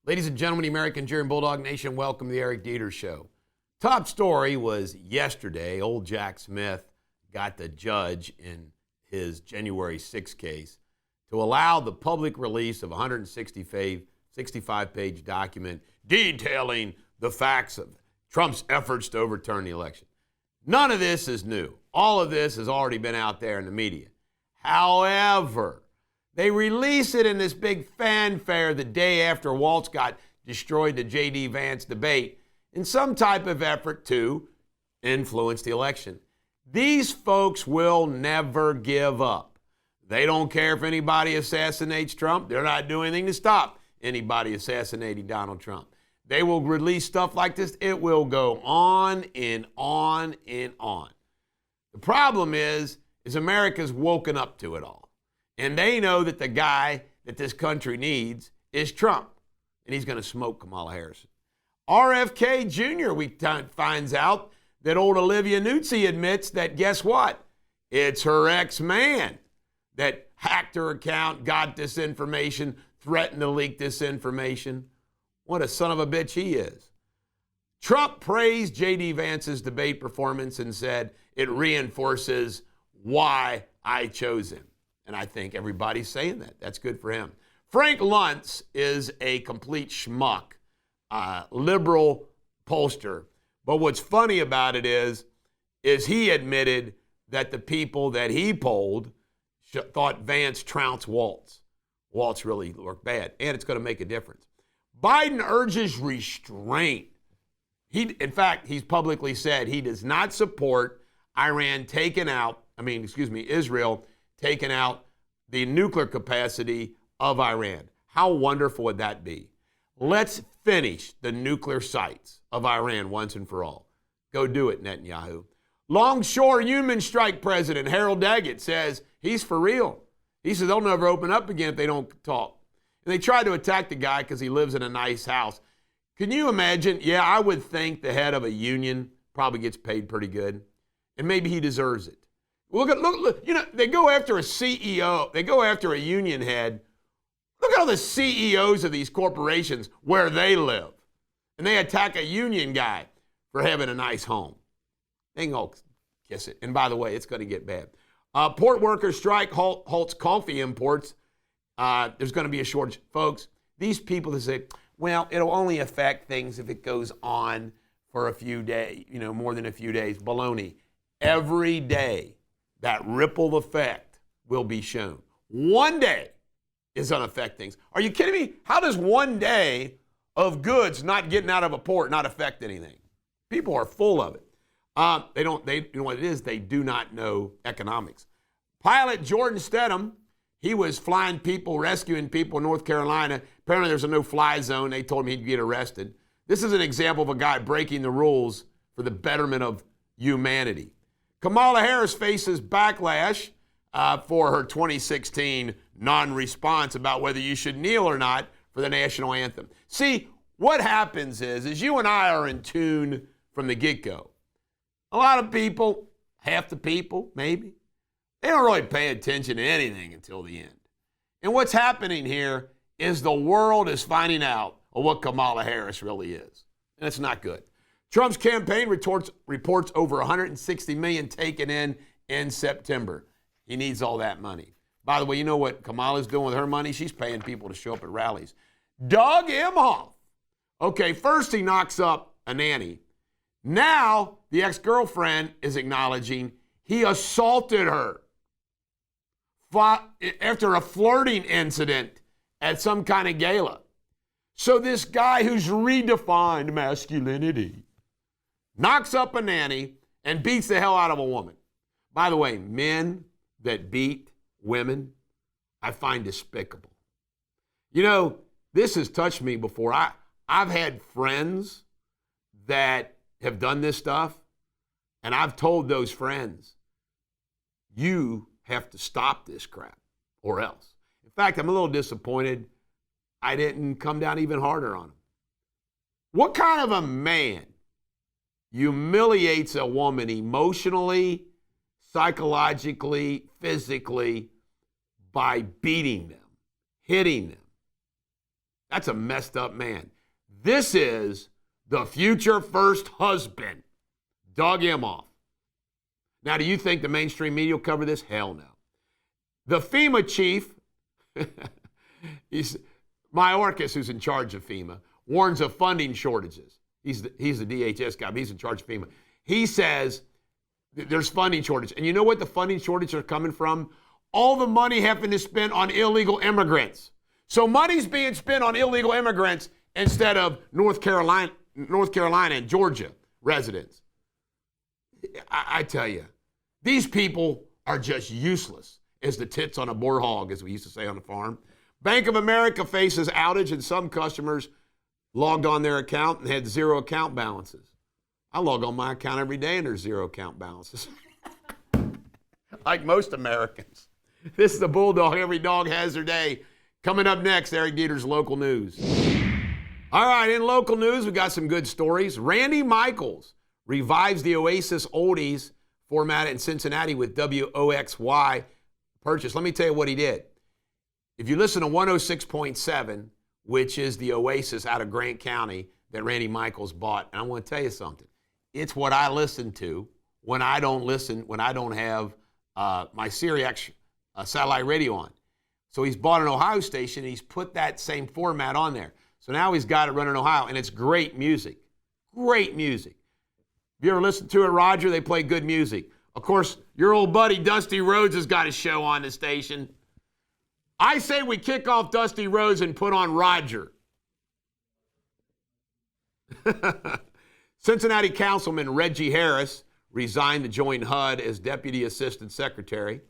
Ladies and gentlemen, the American Nigerian Bulldog Nation, welcome to the Eric Deters Show. Top story was yesterday, old Jack Smith got the judge in his January 6 case to allow the public release of a 165-page document detailing the facts of Trump's efforts to overturn the election. None of this is new. All of this has already been out there in the media. However, they release it in this big fanfare the day after Waltz got destroyed the JD Vance debate in some type of effort to influence the election. These folks will never give up. They don't care if anybody assassinates Trump. They're not doing anything to stop anybody assassinating Donald Trump. They will release stuff like this. It will go on and on and on. The problem is America's woken up to it all. And they know that the guy that this country needs is Trump. And he's going to smoke Kamala Harris. RFK Jr., finds out that old Olivia Nuzzi admits that, guess what? It's her ex-man that hacked her account, got this information, threatened to leak this information. What a son of a bitch he is. Trump praised JD Vance's debate performance and said it reinforces why I chose him. And I think everybody's saying that. That's good for him. Frank Luntz is a complete schmuck, liberal pollster. But what's funny about it is he admitted that the people that he polled thought Vance trounced Waltz. Waltz really looked bad, and it's going to make a difference. Biden urges restraint. In fact, he's publicly said he does not support Israel taking out the nuclear capacity of Iran. How wonderful would that be? Let's finish the nuclear sites of Iran once and for all. Go do it, Netanyahu. Longshore human strike president Harold Daggett says he's for real. He says they'll never open up again if they don't talk. And they tried to attack the guy because he lives in a nice house. Can you imagine? Yeah, I would think the head of a union probably gets paid pretty good. And maybe he deserves it. Look, they go after a CEO. They go after a union head. Look at all the CEOs of these corporations where they live. And they attack a union guy for having a nice home. They can all kiss it. And by the way, it's going to get bad. Port workers strike halts coffee imports. There's going to be a shortage. Folks, these people that say, well, it'll only affect things if it goes on for a few days, more than a few days. Baloney. Every day, that ripple effect will be shown. One day is going to affect things. Are you kidding me? How does one day of goods not getting out of a port not affect anything? People are full of it. You know what it is? They do not know economics. Pilot Jordan Stedham, he was flying people, rescuing people in North Carolina. Apparently there's a no-fly zone. They told him he'd get arrested. This is an example of a guy breaking the rules for the betterment of humanity. Kamala Harris faces backlash for her 2016 non-response about whether you should kneel or not for the national anthem. See, what happens is you and I are in tune from the get-go. A lot of people, half the people maybe, they don't really pay attention to anything until the end. And what's happening here is the world is finding out what Kamala Harris really is. And it's not good. Trump's campaign reports over $160 million taken in September. He needs all that money. By the way, you know what Kamala's doing with her money? She's paying people to show up at rallies. Doug Emhoff. Okay, first he knocks up a nanny. Now the ex-girlfriend is acknowledging he assaulted her after a flirting incident at some kind of gala. So this guy who's redefined masculinity knocks up a nanny and beats the hell out of a woman. By the way, men that beat women, I find despicable. This has touched me before. I've had friends that have done this stuff, and I've told those friends, you have to stop this crap or else. In fact, I'm a little disappointed I didn't come down even harder on him. What kind of a man humiliates a woman emotionally, psychologically, physically by beating them, hitting them? That's a messed up man. This is the future first husband, Doug Emhoff. Now, do you think the mainstream media will cover this? Hell no. The FEMA chief, Mayorkas, who's in charge of FEMA, warns of funding shortages. He's the DHS guy, but he's in charge of FEMA. He says there's funding shortage. And you know what the funding shortage are coming from? All the money having to spend on illegal immigrants. So money's being spent on illegal immigrants instead of North Carolina and Georgia residents. I tell you, these people are just useless as the tits on a boar hog, as we used to say on the farm. Bank of America faces outage, and some customers logged on their account and had zero account balances. I log on my account every day and there's zero account balances. Like most Americans. This is the Bulldog. Every dog has their day. Coming up next, Eric Deters' local news. All right, in local news, we got some good stories. Randy Michaels revives the Oasis Oldies format in Cincinnati with WOXY purchase. Let me tell you what he did. If you listen to 106.7, which is the Oasis out of Grant County that Randy Michaels bought, and I want to tell you something. It's what I listen to when I don't have my Sirius satellite radio on. So he's bought an Ohio station, and he's put that same format on there. So now he's got it running in Ohio, and it's great music. Great music. If you ever listen to it, Roger, they play good music. Of course, your old buddy Dusty Rhodes has got a show on the station. I say we kick off Dusty Rhodes and put on Roger. Cincinnati Councilman Reggie Harris resigned to join HUD as Deputy Assistant Secretary.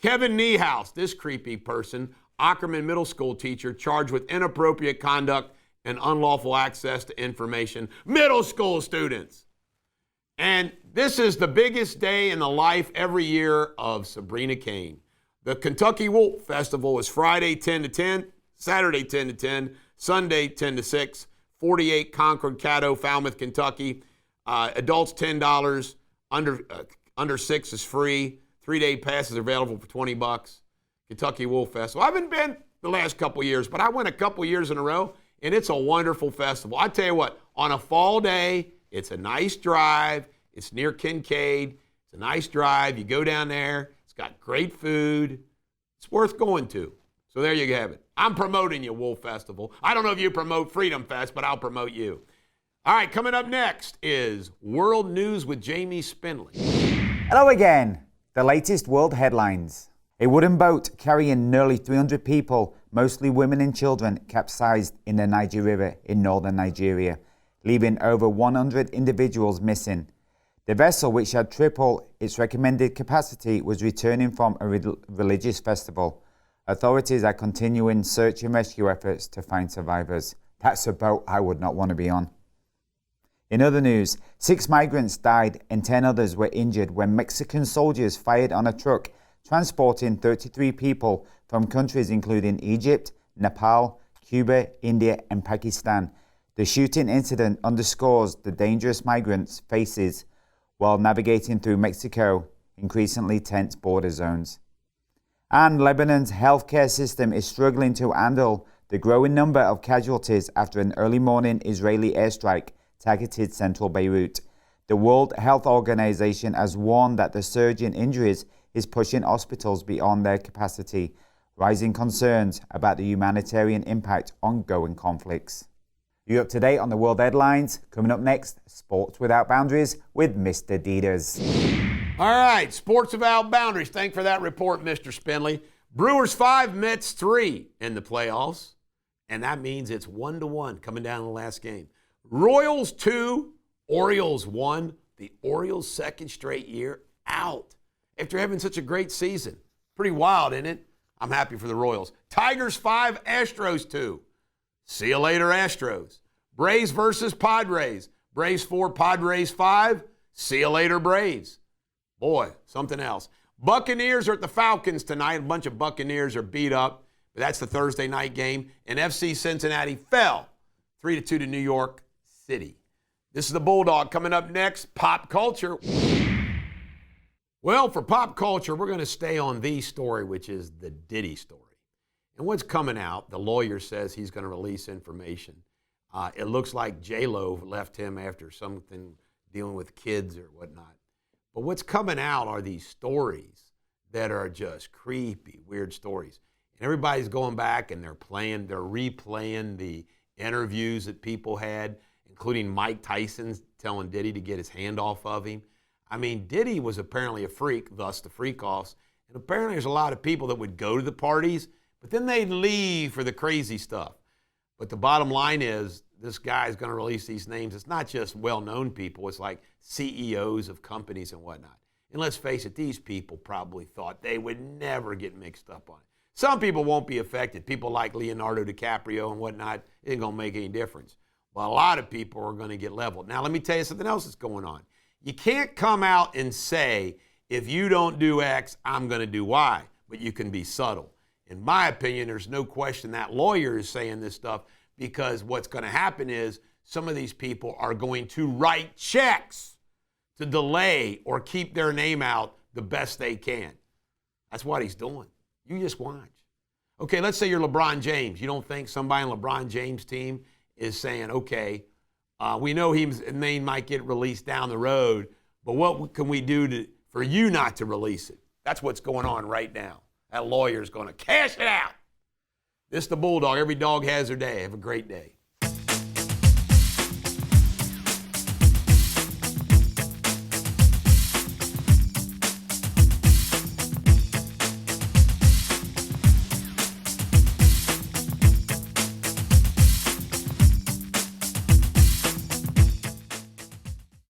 Kevin Niehaus, this creepy person, Ackerman Middle School teacher, charged with inappropriate conduct and unlawful access to information. Middle school students. And this is the biggest day in the life every year of Sabrina Cain. The Kentucky Wolf Festival is Friday 10 to 10, Saturday 10 to 10, Sunday 10 to 6, 48 Concord Caddo, Falmouth, Kentucky. Adults $10, under 6 is free. 3-day passes are available for $20. Kentucky Wolf Festival. I haven't been the last couple years, but I went a couple years in a row, and it's a wonderful festival. I tell you what, on a fall day, it's a nice drive. It's near Kincaid. It's a nice drive. You go down there. It's got great food. It's worth going to. So there you have it. I'm promoting you, Wolf Festival. I don't know if you promote Freedom Fest, but I'll promote you. All right, coming up next is World News with Jamie Spindley. Hello again. The latest world headlines. A wooden boat carrying nearly 300 people, mostly women and children, capsized in the Niger River in northern Nigeria, leaving over 100 individuals missing. The vessel, which had triple its recommended capacity, was returning from a religious festival. Authorities are continuing search and rescue efforts to find survivors. That's a boat I would not want to be on. In other news, 6 migrants died and 10 others were injured when Mexican soldiers fired on a truck transporting 33 people from countries including Egypt, Nepal, Cuba, India, and Pakistan. The shooting incident underscores the dangerous migrants faces while navigating through Mexico, increasingly tense border zones. And Lebanon's healthcare system is struggling to handle the growing number of casualties after an early morning Israeli airstrike targeted central Beirut. The World Health Organization has warned that the surge in injuries is pushing hospitals beyond their capacity, raising concerns about the humanitarian impact on ongoing conflicts. You're up to date on the world headlines. Coming up next, Sports Without Boundaries with Mr. Deters. All right, Sports Without Boundaries. Thank you for that report, Mr. Spindley. Brewers 5, Mets 3 in the playoffs, and that means it's 1-1 coming down to the last game. Royals 2, Orioles 1. The Orioles' second straight year out after having such a great season. Pretty wild, isn't it? I'm happy for the Royals. Tigers 5, Astros 2. See you later, Astros. Braves versus Padres. Braves 4, Padres 5. See you later, Braves. Boy, something else. Buccaneers are at the Falcons tonight. A bunch of Buccaneers are beat up, but that's the Thursday night game. And FC Cincinnati fell 3-2 to New York City. This is the Bulldog. Coming up next, pop culture. Well, for pop culture, we're going to stay on the story, which is the Diddy story. And what's coming out, the lawyer says he's going to release information. It looks like J-Lo left him after something dealing with kids or whatnot. But what's coming out are these stories that are just creepy, weird stories. And everybody's going back and they're replaying the interviews that people had, including Mike Tyson telling Diddy to get his hand off of him. I mean, Diddy was apparently a freak, thus the freak-offs. And apparently there's a lot of people that would go to the parties, but then they'd leave for the crazy stuff. But the bottom line is, this guy's going to release these names. It's not just well-known people. It's like CEOs of companies and whatnot. And let's face it, these people probably thought they would never get mixed up on it. Some people won't be affected. People like Leonardo DiCaprio and whatnot, it ain't going to make any difference. But a lot of people are going to get leveled. Now, let me tell you something else that's going on. You can't come out and say, if you don't do X, I'm going to do Y. But you can be subtle. In my opinion, there's no question that lawyer is saying this stuff, because what's going to happen is some of these people are going to write checks to delay or keep their name out the best they can. That's what he's doing. You just watch. Okay, let's say you're LeBron James. You don't think somebody on LeBron James' team is saying, okay, we know his name might get released down the road, but what can we do for you not to release it? That's what's going on right now. That lawyer's going to cash it out. This is the Bulldog. Every dog has their day. Have a great day.